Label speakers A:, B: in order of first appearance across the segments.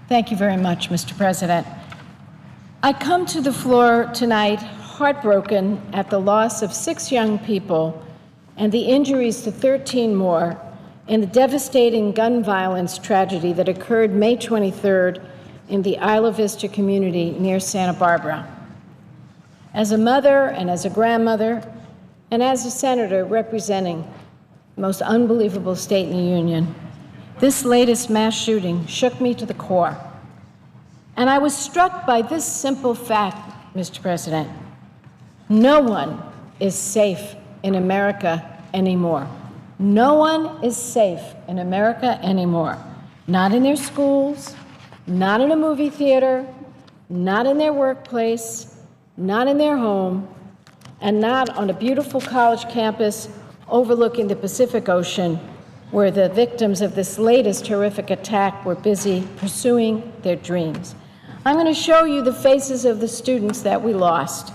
A: Thank you very much, Mr. President. I come to the floor tonight heartbroken at the loss of 6 young people and the injuries to 13 more in the devastating gun violence tragedy that occurred May 23rd in the Isla Vista community near Santa Barbara. As a mother and as a grandmother and as a senator representing the most unbelievable state in the union, this latest mass shooting shook me to the core. And I was struck by this simple fact, Mr. President. No one is safe in America anymore. No one is safe in America anymore. Not in their schools, not in a movie theater, not in their workplace, not in their home, and not on a beautiful college campus overlooking the Pacific Ocean, where the victims of this latest horrific attack were busy pursuing their dreams. I'm going to show you the faces of the students that we lost.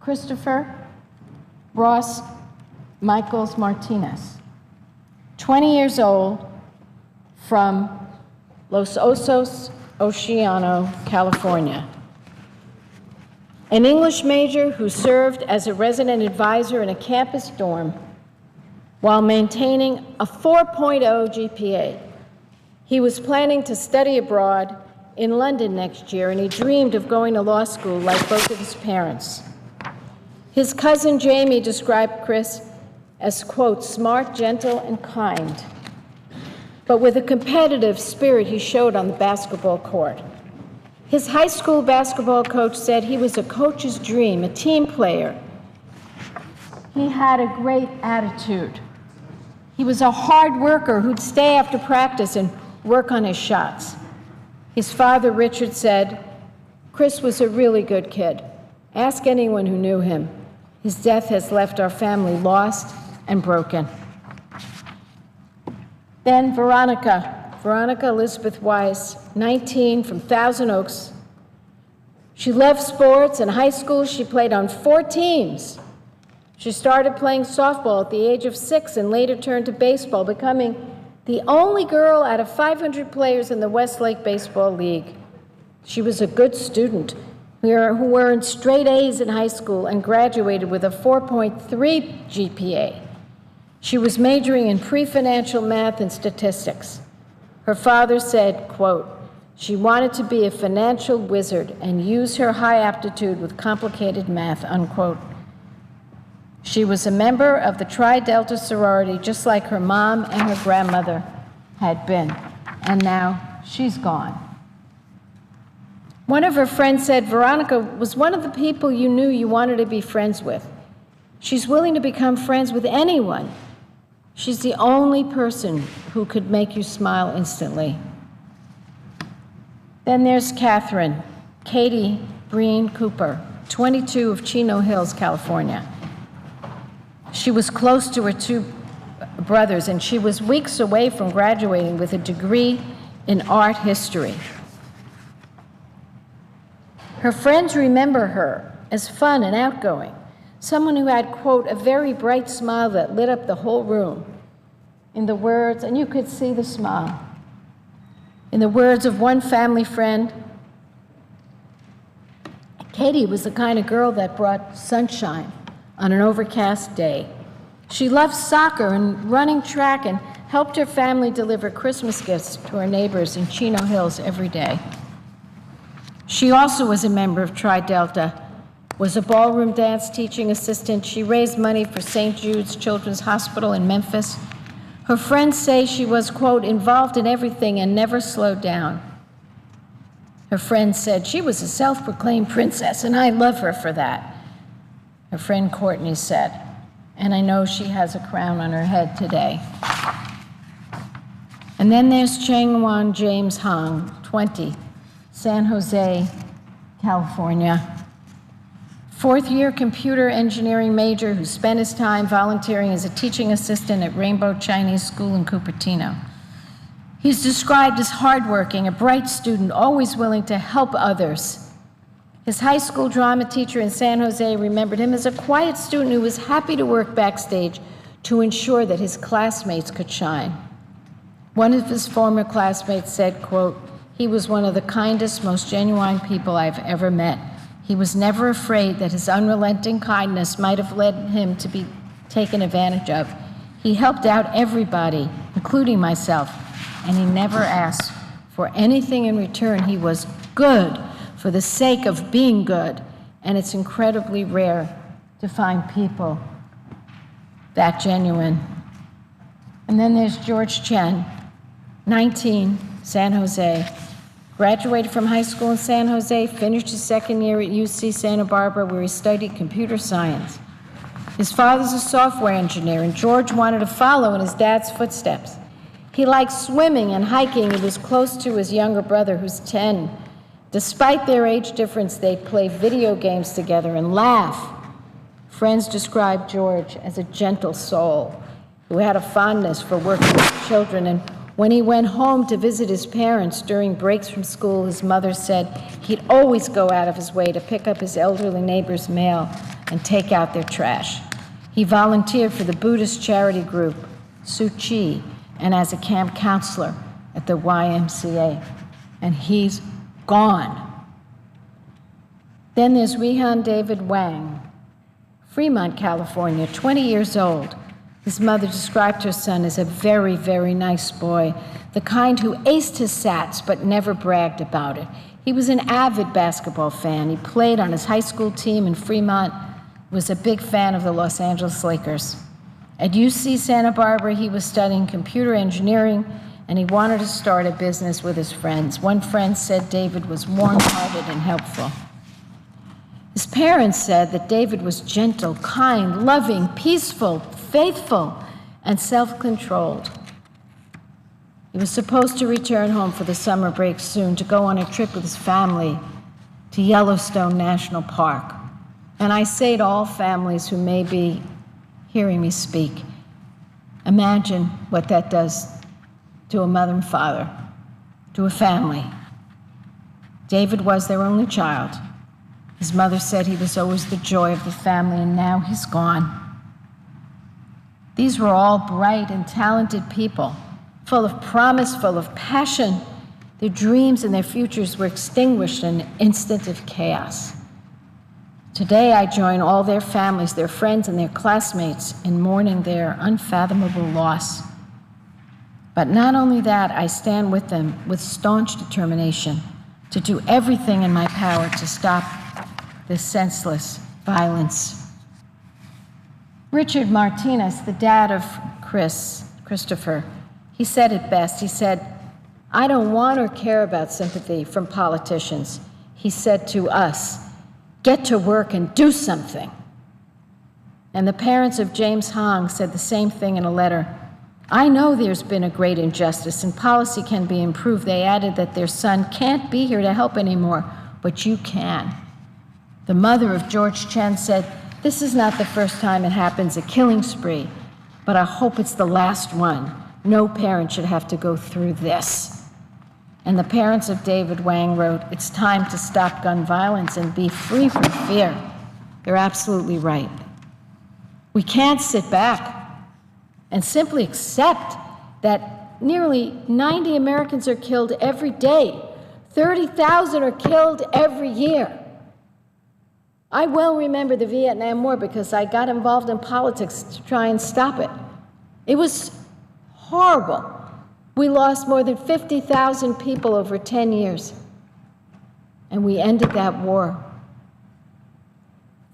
A: Christopher Ross Michaels Martinez, 20 years old, from Los Osos, Oceano, California. An English major who served as a resident advisor in a campus dorm while maintaining a 4.0 GPA. He was planning to study abroad in London next year, and he dreamed of going to law school like both of his parents. His cousin Jamie described Chris as, quote, smart, gentle, and kind, but with a competitive spirit he showed on the basketball court. His high school basketball coach said he was a coach's dream, a team player. He had a great attitude. He was a hard worker who'd stay after practice and work on his shots. His father, Richard, said, Chris was a really good kid. Ask anyone who knew him. His death has left our family lost and broken. Then Veronica Elizabeth Weiss, 19, from Thousand Oaks. She loved sports. In high school, she played on 4 teams. She started playing softball at the age of 6 and later turned to baseball, becoming the only girl out of 500 players in the Westlake Baseball League. She was a good student who earned straight A's in high school and graduated with a 4.3 GPA. She was majoring in pre-financial math and statistics. Her father said, quote, she wanted to be a financial wizard and use her high aptitude with complicated math, unquote. She was a member of the Tri Delta sorority, just like her mom and her grandmother had been, and now she's gone. One of her friends said Veronica was one of the people you knew you wanted to be friends with. She's willing to become friends with anyone. She's the only person who could make you smile instantly. Then there's Catherine, Katie Breen Cooper, 22, of Chino Hills, California. She was close to her 2 brothers, and she was weeks away from graduating with a degree in art history. Her friends remember her as fun and outgoing, someone who had, quote, a very bright smile that lit up the whole room. In the words, and you could see the smile, in the words of one family friend, Katie was the kind of girl that brought sunshine on an overcast day. She loved soccer and running track and helped her family deliver Christmas gifts to her neighbors in Chino Hills every day. She also was a member of Tri Delta, was a ballroom dance teaching assistant. She raised money for St. Jude's Children's Hospital in Memphis. Her friends say she was, quote, involved in everything and never slowed down. Her friends said she was a self-proclaimed princess, and I love her for that. Her friend Courtney said, and I know she has a crown on her head today. And then there's Chang-Wan James Hong, 20, San Jose, California. 4th-year computer engineering major who spent his time volunteering as a teaching assistant at Rainbow Chinese School in Cupertino. He's described as hardworking, a bright student, always willing to help others. His high school drama teacher in San Jose remembered him as a quiet student who was happy to work backstage to ensure that his classmates could shine. One of his former classmates said, quote, "He was one of the kindest, most genuine people I've ever met. He was never afraid that his unrelenting kindness might have led him to be taken advantage of. He helped out everybody, including myself, and he never asked for anything in return. He was good for the sake of being good, and it's incredibly rare to find people that genuine." And then there's George Chen, 19, San Jose. Graduated from high school in San Jose, finished his second year at UC Santa Barbara, where he studied computer science. His father's a software engineer, and George wanted to follow in his dad's footsteps. He liked swimming and hiking. He was close to his younger brother, who's 10. Despite their age difference, they'd play video games together and laugh. Friends described George as a gentle soul who had a fondness for working with children. And when he went home to visit his parents during breaks from school, his mother said he'd always go out of his way to pick up his elderly neighbor's mail and take out their trash. He volunteered for the Buddhist charity group, Tzu Chi, and as a camp counselor at the YMCA. And he's gone. Then there's Rehan David Wang, Fremont, California, 20 years old. His mother described her son as a very, very nice boy, the kind who aced his SATs but never bragged about it. He was an avid basketball fan. He played on his high school team in Fremont, was a big fan of the Los Angeles Lakers. At UC Santa Barbara, he was studying computer engineering, and he wanted to start a business with his friends. One friend said David was warm-hearted and helpful. His parents said that David was gentle, kind, loving, peaceful, faithful, and self-controlled. He was supposed to return home for the summer break soon to go on a trip with his family to Yellowstone National Park. And I say to all families who may be hearing me speak, imagine what that does to a mother and father, to a family. David was their only child. His mother said he was always the joy of the family, and now he's gone. These were all bright and talented people, full of promise, full of passion. Their dreams and their futures were extinguished in an instant of chaos. Today, I join all their families, their friends, and their classmates in mourning their unfathomable loss. But not only that, I stand with them with staunch determination to do everything in my power to stop this senseless violence. Richard Martinez, the dad of Christopher, he said it best. He said, "I don't want or care about sympathy from politicians." He said to us, "Get to work and do something." And the parents of James Hong said the same thing in a letter. "I know there's been a great injustice and policy can be improved." They added that their son can't be here to help anymore, but you can. The mother of George Chen said, "This is not the first time it happens, a killing spree, but I hope it's the last one. No parent should have to go through this." And the parents of David Wang wrote, "It's time to stop gun violence and be free from fear." They're absolutely right. We can't sit back and simply accept that nearly 90 Americans are killed every day. 30,000 are killed every year. I well remember the Vietnam War because I got involved in politics to try and stop it. It was horrible. We lost more than 50,000 people over 10 years, and we ended that war.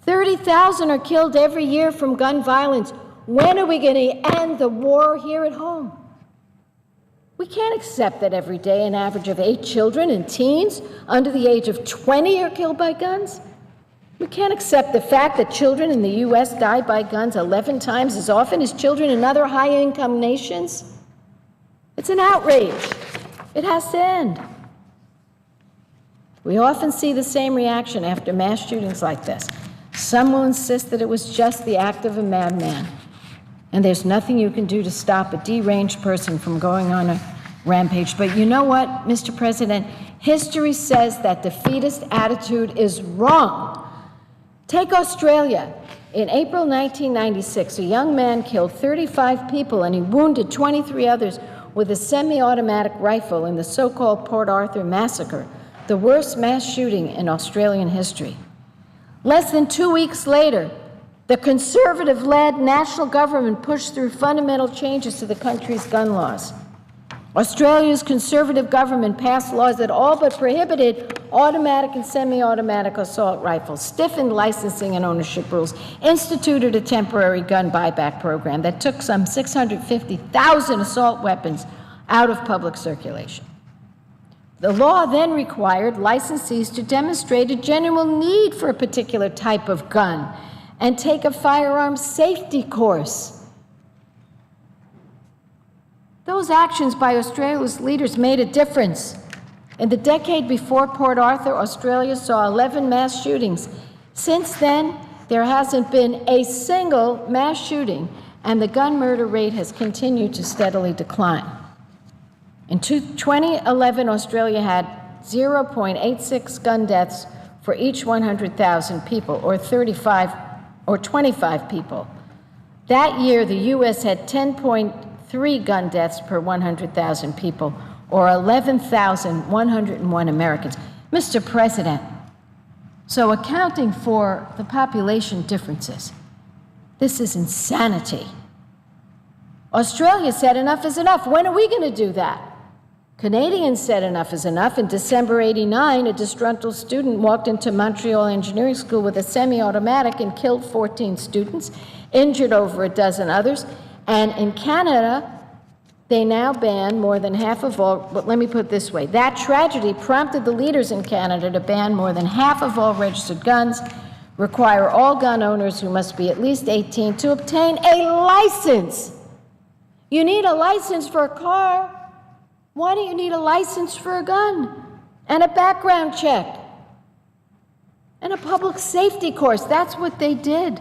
A: 30,000 are killed every year from gun violence. When are we going to end the war here at home? We can't accept that every day an average of 8 children and teens under the age of 20 are killed by guns. We can't accept the fact that children in the U.S. die by guns 11 times as often as children in other high-income nations. It's an outrage. It has to end. We often see the same reaction after mass shootings like this. Some will insist that it was just the act of a madman, and there's nothing you can do to stop a deranged person from going on a rampage. But you know what, Mr. President? History says that defeatist attitude is wrong. Take Australia. In April 1996, a young man killed 35 people and he wounded 23 others with a semi-automatic rifle in the so-called Port Arthur massacre, the worst mass shooting in Australian history. Less than 2 weeks later, the conservative-led national government pushed through fundamental changes to the country's gun laws. Australia's conservative government passed laws that all but prohibited automatic and semi-automatic assault rifles, stiffened licensing and ownership rules, instituted a temporary gun buyback program that took some 650,000 assault weapons out of public circulation. The law then required licensees to demonstrate a genuine need for a particular type of gun and take a firearms safety course. Those actions by Australia's leaders made a difference. In the decade before Port Arthur, Australia saw 11 mass shootings. Since then, there hasn't been a single mass shooting, and the gun murder rate has continued to steadily decline. In 2011, Australia had 0.86 gun deaths for each 100,000 people, or 25 people. That year, the U.S. had 10.3 gun deaths per 100,000 people, or 11,101 Americans. Mr. President, so accounting for the population differences, this is insanity. Australia said enough is enough. When are we going to do that? Canadians said enough is enough. In December '89, a disgruntled student walked into Montreal Engineering School with a semi-automatic and killed 14 students, injured over a dozen others. And in Canada, they now ban more than half of all, but let me put it this way. That tragedy prompted the leaders in Canada to ban more than half of all registered guns, require all gun owners who must be at least 18 to obtain a license. You need a license for a car. Why do you need a license for a gun? And a background check. And a public safety course. That's what they did.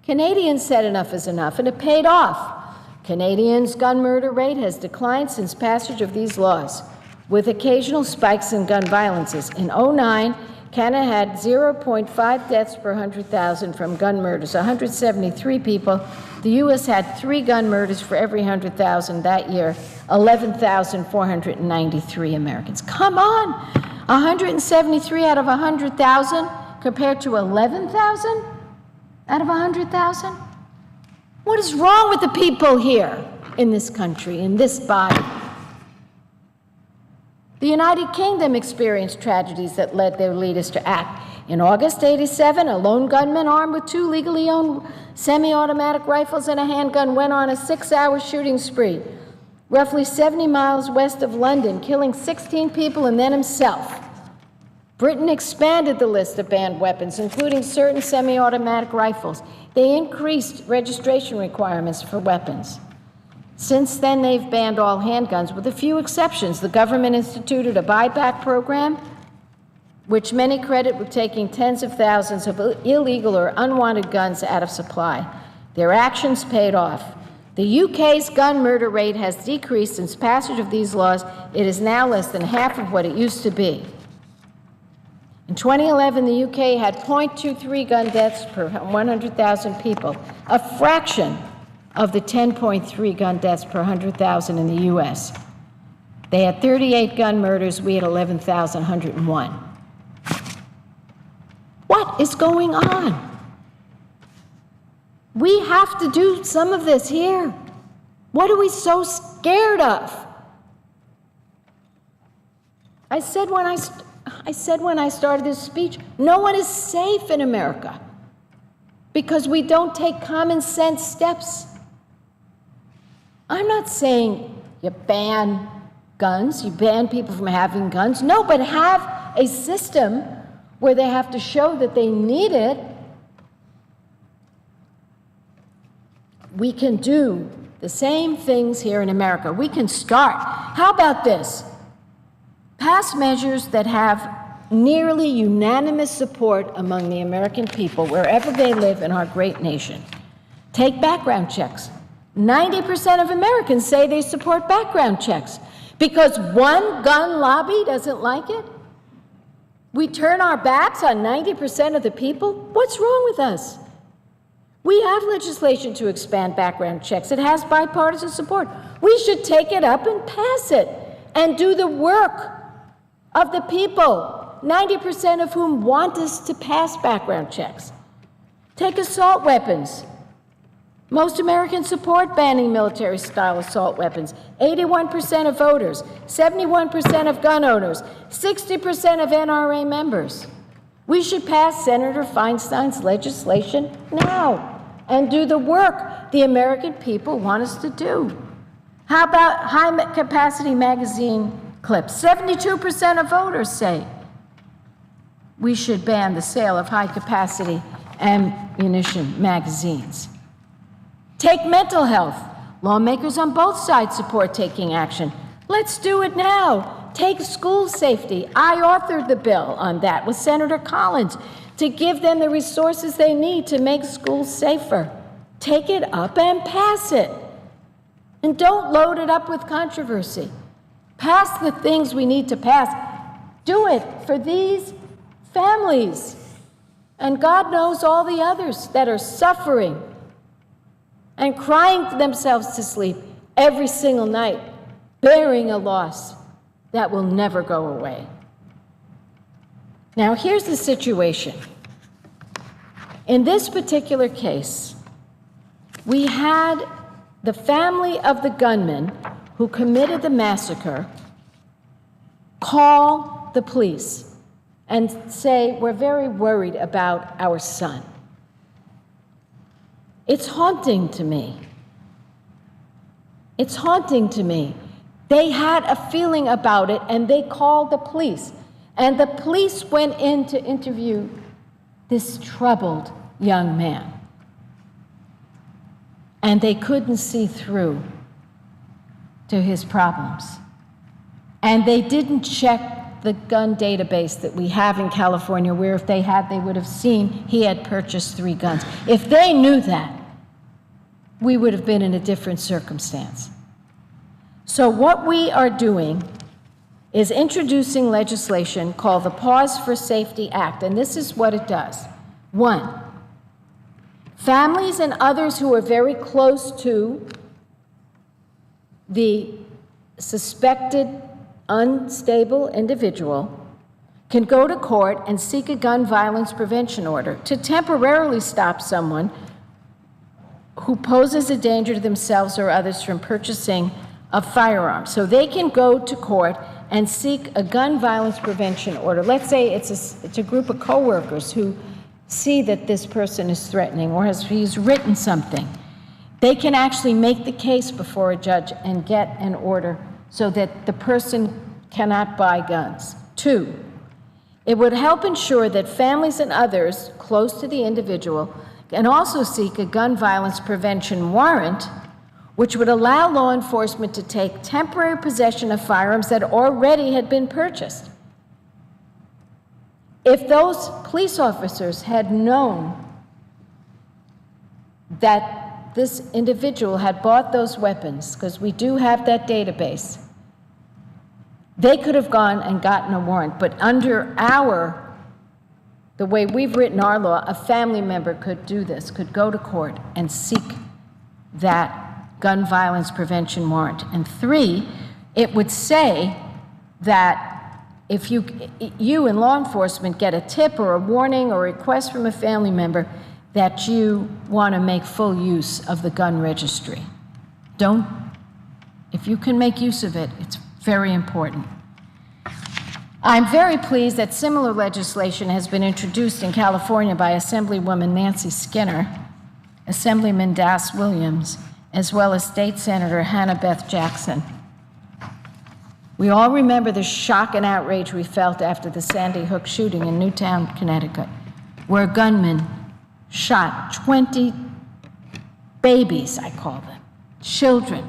A: Canadians said enough is enough, and it paid off. Canadians' gun murder rate has declined since passage of these laws, with occasional spikes in gun violences. In '09, Canada had 0.5 deaths per 100,000 from gun murders, 173 people. The U.S. had 3 gun murders for every 100,000 that year, 11,493 Americans. Come on! 173 out of 100,000 compared to 11,000 out of 100,000? What is wrong with the people here in this country, in this body? The United Kingdom experienced tragedies that led their leaders to act. In August '87, a lone gunman armed with 2 legally owned semi-automatic rifles and a handgun went on a 6-hour shooting spree, roughly 70 miles west of London, killing 16 people and then himself. Britain expanded the list of banned weapons, including certain semi-automatic rifles. They increased registration requirements for weapons. Since then, they've banned all handguns, with a few exceptions. The government instituted a buyback program, which many credit with taking tens of thousands of illegal or unwanted guns out of supply. Their actions paid off. The UK's gun murder rate has decreased since passage of these laws. It is now less than half of what it used to be. In 2011, the UK had 0.23 gun deaths per 100,000 people, a fraction of the 10.3 gun deaths per 100,000 in the US. They had 38 gun murders. We had 11,101. What is going on? We have to do some of this here. What are we so scared of? I said when I started this speech, no one is safe in America because we don't take common sense steps. I'm not saying you ban guns, you ban people from having guns. No, but have a system where they have to show that they need it. We can do the same things here in America. We can start. How about this? Pass measures that have nearly unanimous support among the American people, wherever they live in our great nation. Take background checks. 90% of Americans say they support background checks. Because one gun lobby doesn't like it? We turn our backs on 90% of the people? What's wrong with us? We have legislation to expand background checks. It has bipartisan support. We should take it up and pass it and do the work of the people, 90% of whom want us to pass background checks. Take assault weapons. Most Americans support banning military-style assault weapons. 81% of voters, 71% of gun owners, 60% of NRA members. We should pass Senator Feinstein's legislation now and do the work the American people want us to do. How about high-capacity magazine clips? 72% of voters say we should ban the sale of high-capacity ammunition magazines. Take mental health. Lawmakers on both sides support taking action. Let's do it now. Take school safety. I authored the bill on that with Senator Collins to give them the resources they need to make schools safer. Take it up and pass it. And don't load it up with controversy. Pass the things we need to pass. Do it for these families. And God knows all the others that are suffering and crying themselves to sleep every single night, bearing a loss that will never go away. Now, here's the situation. In this particular case, we had the family of the gunman who committed the massacre call the police and say, "We're very worried about our son." It's haunting to me. It's haunting to me. They had a feeling about it, and they called the police. And the police went in to interview this troubled young man. And they couldn't see through to his problems. And they didn't check the gun database that we have in California, where if they had, they would have seen he had purchased 3 guns. If they knew that, we would have been in a different circumstance. So what we are doing is introducing legislation called the Pause for Safety Act, and this is what it does. 1, families and others who are very close to the suspected unstable individual can go to court and seek a gun violence prevention order to temporarily stop someone who poses a danger to themselves or others from purchasing a firearm. So they can go to court and seek a gun violence prevention order. Let's say it's a group of coworkers who see that this person is threatening or he's written something. They can actually make the case before a judge and get an order so that the person cannot buy guns. 2, it would help ensure that families and others close to the individual can also seek a gun violence prevention warrant, which would allow law enforcement to take temporary possession of firearms that already had been purchased. If those police officers had known that this individual had bought those weapons, because we do have that database, they could have gone and gotten a warrant. But under the way we've written our law, a family member could do this, could go to court and seek that gun violence prevention warrant. And 3, it would say that if you in law enforcement get a tip or a warning or a request from a family member that you want to make full use of the gun registry. If you can make use of it, it's very important. I'm very pleased that similar legislation has been introduced in California by Assemblywoman Nancy Skinner, Assemblyman Das Williams, as well as State Senator Hannah Beth Jackson. We all remember the shock and outrage we felt after the Sandy Hook shooting in Newtown, Connecticut, where a gunman shot 20 babies, I call them, children,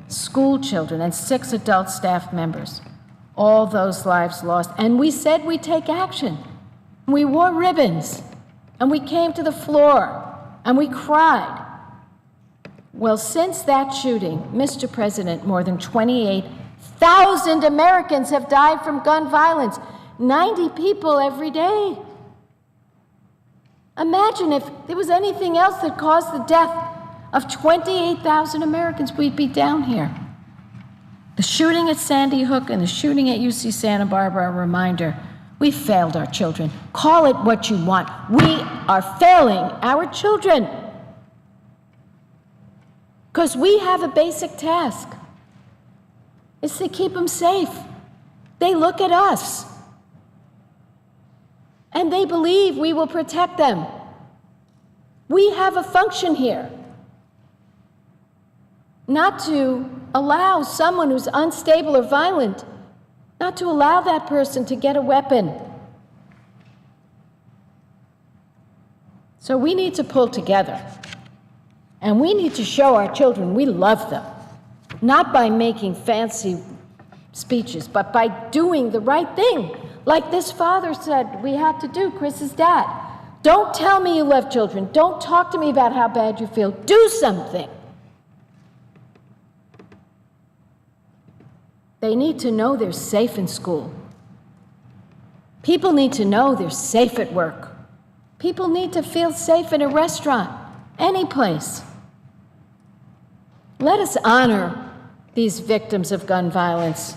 A: school children, and 6 adult staff members. All those lives lost. And we said we'd take action. We wore ribbons, and we came to the floor, and we cried. Well, since that shooting, Mr. President, more than 28 1,000 Americans have died from gun violence. 90 people every day. Imagine if there was anything else that caused the death of 28,000 Americans, we'd be down here. The shooting at Sandy Hook and the shooting at UC Santa Barbara are a reminder. We failed our children. Call it what you want. We are failing our children. Because we have a basic task. It's to keep them safe. They look at us. And they believe we will protect them. We have a function here. Not to allow someone who's unstable or violent, not to allow that person to get a weapon. So we need to pull together. And we need to show our children we love them. Not by making fancy speeches, but by doing the right thing. Like this father said we had to do, Chris's dad. Don't tell me you love children. Don't talk to me about how bad you feel. Do something. They need to know they're safe in school. People need to know they're safe at work. People need to feel safe in a restaurant, any place. Let us honor these victims of gun violence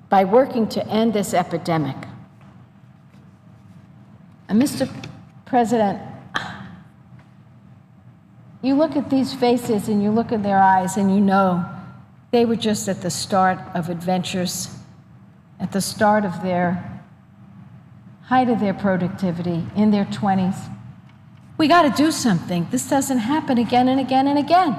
A: by working to end this epidemic. And Mr. President, you look at these faces and you look at their eyes and you know they were just at the start of adventures, at the start of their height of their productivity, in their 20s. We got to do something. This doesn't happen again and again and again.